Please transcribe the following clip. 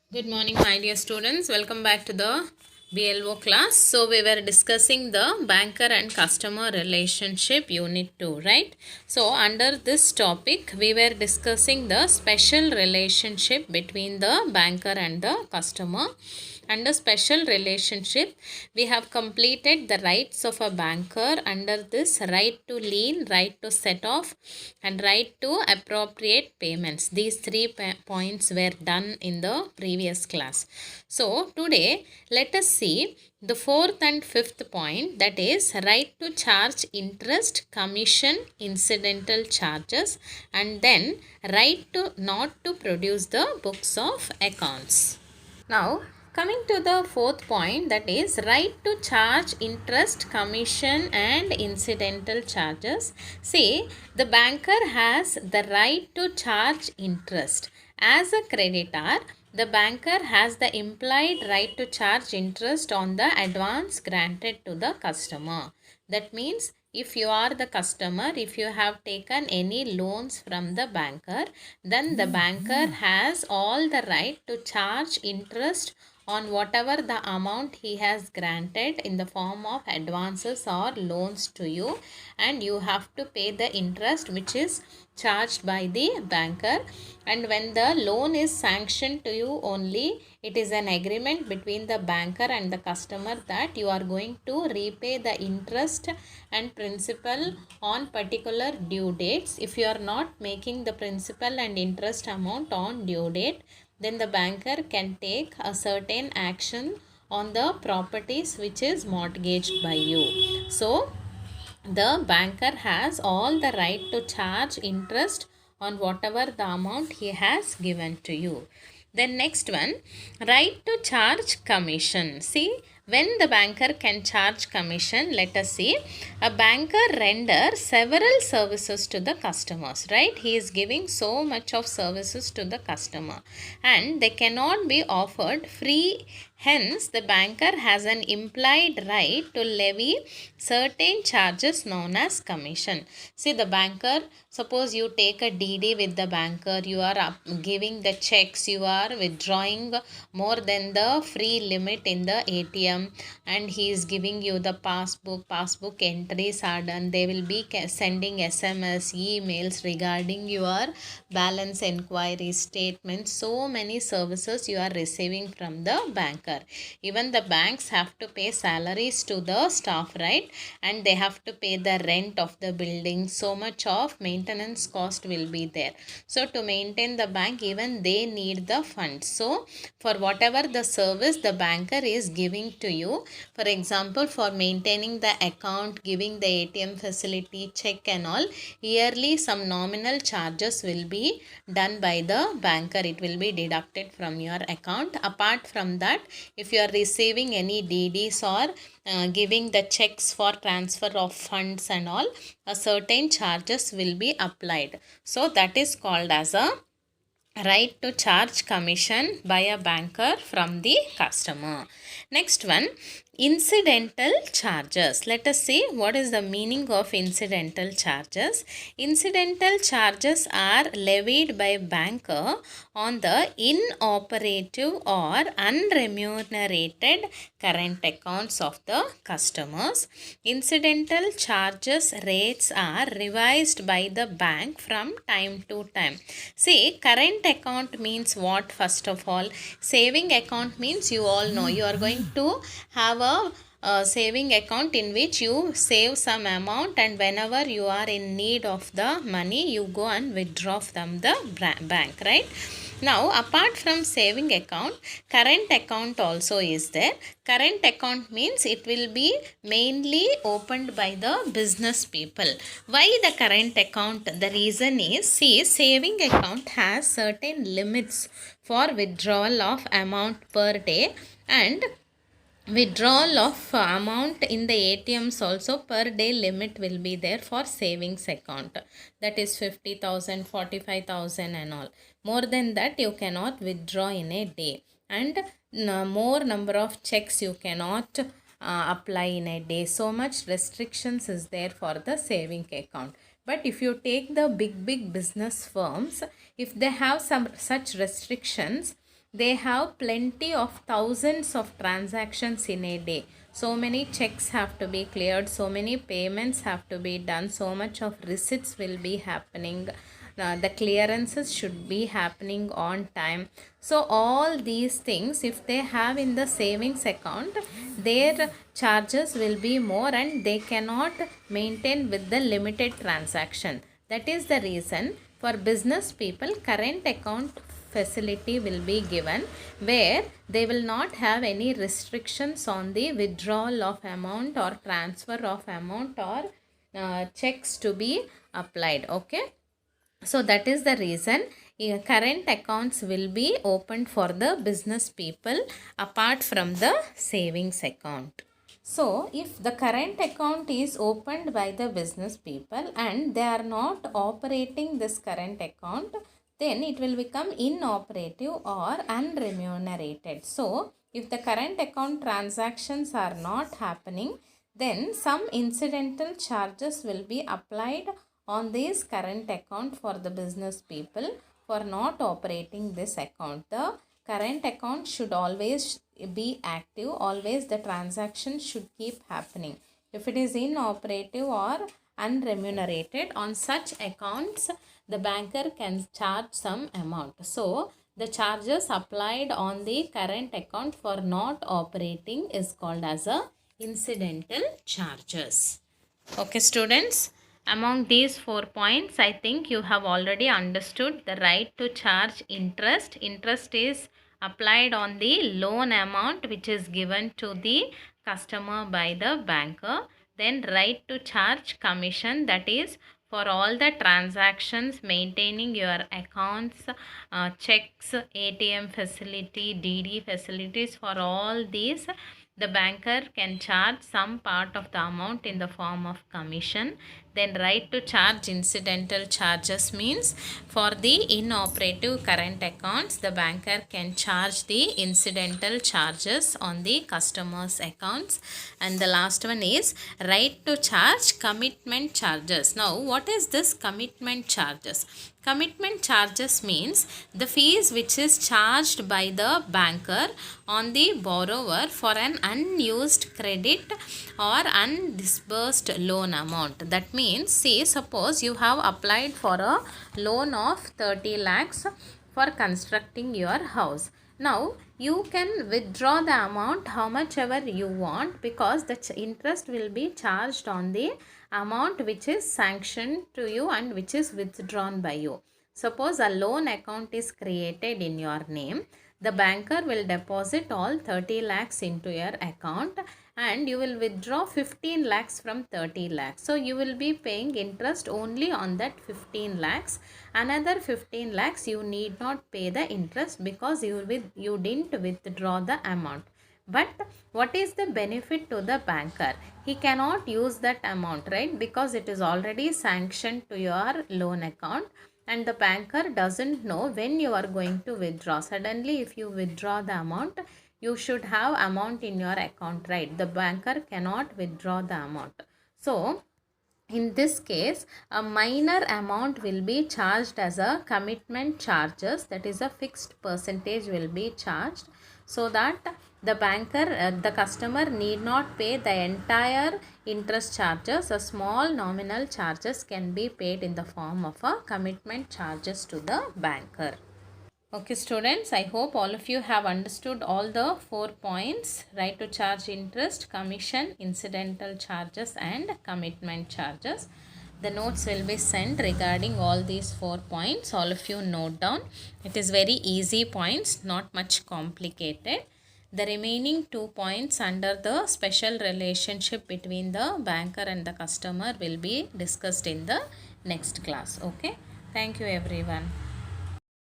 Good morning, my dear students. Welcome back to the BLO class. So, we were discussing the banker and customer relationship unit 2, right? So, under this topic, we were discussing the special relationship between the banker and the customer. Under special relationship, we have completed the rights of a banker under this right to lien, right to set off, and right to appropriate payments. These three points were done in the previous class. So, today let us see the fourth and fifth point, that is right to charge interest, commission, incidental charges, and then right to not to produce the books of accounts. Now, coming to the fourth point, that is right to charge interest, commission and incidental charges. See, the banker has the right to charge interest. As a creditor, the banker has the implied right to charge interest on the advance granted to the customer. That means if you are the customer, if you have taken any loans from the banker, then the banker has all the right to charge interest on whatever the amount he has granted in the form of advances or loans to you, and you have to pay the interest which is charged by the banker. And when the loan is sanctioned to you only, it is an agreement between the banker and the customer that you are going to repay the interest and principal on particular due dates. If you are not making the principal and interest amount on due date, then the banker can take a certain action on the properties which is mortgaged by you. So, the banker has all the right to charge interest on whatever the amount he has given to you. Then next one, right to charge commission. See, when the banker can charge commission, let us see, a banker renders several services to the customers, right? He is giving so much of services to the customer and they cannot be offered free. Hence, the banker has an implied right to levy certain charges known as commission. See, the banker, suppose you take a DD with the banker, you are giving the checks, you are withdrawing more than the free limit in the ATM, and he is giving you the passbook entries are done. They will be sending SMS, emails regarding your balance inquiry statements. So many services you are receiving from the banker. Even the banks have to pay salaries to the staff, right? And they have to pay the rent of the building. So much of maintenance cost will be there. So to maintain the bank, even they need the funds. So for whatever the service the banker is giving to you, for example, for maintaining the account, giving the ATM facility, check and all, yearly some nominal charges will be done by the banker. It will be deducted from your account. Apart from that, if you are receiving any DDs or giving the checks for transfer of funds and all, a certain charges will be applied. So that is called as a right to charge commission by a banker from the customer. Next one, incidental charges. Let us see what is the meaning of incidental charges. Incidental charges are levied by banker on the inoperative or unremunerated current accounts of the customers. Incidental charges rates are revised by the bank from time to time. See, current account means what? First of all, saving account means you all know you are going to have a saving account in which you save some amount, and whenever you are in need of the money, you go and withdraw from the bank, right? Now, apart from saving account, current account also is there. Current account means it will be mainly opened by the business people. Why the current account? The reason is, see, saving account has certain limits for withdrawal of amount per day, and withdrawal of amount in the ATMs also per day limit will be there for savings account. That is 50,000, 45,000 and all. More than that you cannot withdraw in a day. And more number of checks you cannot apply in a day. So much restrictions is there for the saving account. But if you take the big business firms, if they have some such restrictions, they have plenty of thousands of transactions in a day. So many checks have to be cleared, so many payments have to be done, so much of receipts will be happening. The clearances should be happening on time. So all these things, if they have in the savings account, their charges will be more and they cannot maintain with the limited transaction. That is the reason for business people current account facility will be given, where they will not have any restrictions on the withdrawal of amount or transfer of amount or checks to be applied. Okay, so that is the reason current accounts will be opened for the business people apart from the savings account. So if the current account is opened by the business people and they are not operating this current account, then it will become inoperative or unremunerated. So if the current account transactions are not happening, then some incidental charges will be applied on this current account for the business people for not operating this account. The current account should always be active, always the transaction should keep happening. If it is inoperative or unremunerated, on such accounts the banker can charge some amount. So the charges applied on the current account for not operating is called as a incidental charges. Okay students, among these 4 points, I think you have already understood the right to charge interest. Interest is applied on the loan amount which is given to the customer by the banker. Then right to charge commission, that is for all the transactions maintaining your accounts, checks, ATM facility, DD facilities, for all these the banker can charge some part of the amount in the form of commission. Then right to charge incidental charges means for the inoperative current accounts, the banker can charge the incidental charges on the customer's accounts. And the last one is right to charge commitment charges. Now, what is this commitment charges? Commitment charges means the fees which is charged by the banker on the borrower for an unused credit or undisbursed loan amount. That means, see, suppose you have applied for a loan of 30 lakhs for constructing your house. Now, you can withdraw the amount how much ever you want, because the interest will be charged on the amount which is sanctioned to you and which is withdrawn by you. Suppose a loan account is created in your name, the banker will deposit all 30 lakhs into your account and you will withdraw 15 lakhs from 30 lakhs. So you will be paying interest only on that 15 lakhs. Another 15 lakhs you need not pay the interest because you didn't withdraw the amount. But what is the benefit to the banker? He cannot use that amount, right? Because it is already sanctioned to your loan account and the banker doesn't know when you are going to withdraw. Suddenly, if you withdraw the amount, you should have amount in your account, right? The banker cannot withdraw the amount. So, in this case, a minor amount will be charged as a commitment charges, that is a fixed percentage will be charged, so that the banker, the customer need not pay the entire interest charges. A small nominal charges can be paid in the form of a commitment charges to the banker. Okay students, I hope all of you have understood all the 4 points: right to charge interest, commission, incidental charges and commitment charges. The notes will be sent regarding all these 4 points. All of you note down. It is very easy points, not much complicated. The remaining 2 points under the special relationship between the banker and the customer will be discussed in the next class. Okay. Thank you everyone.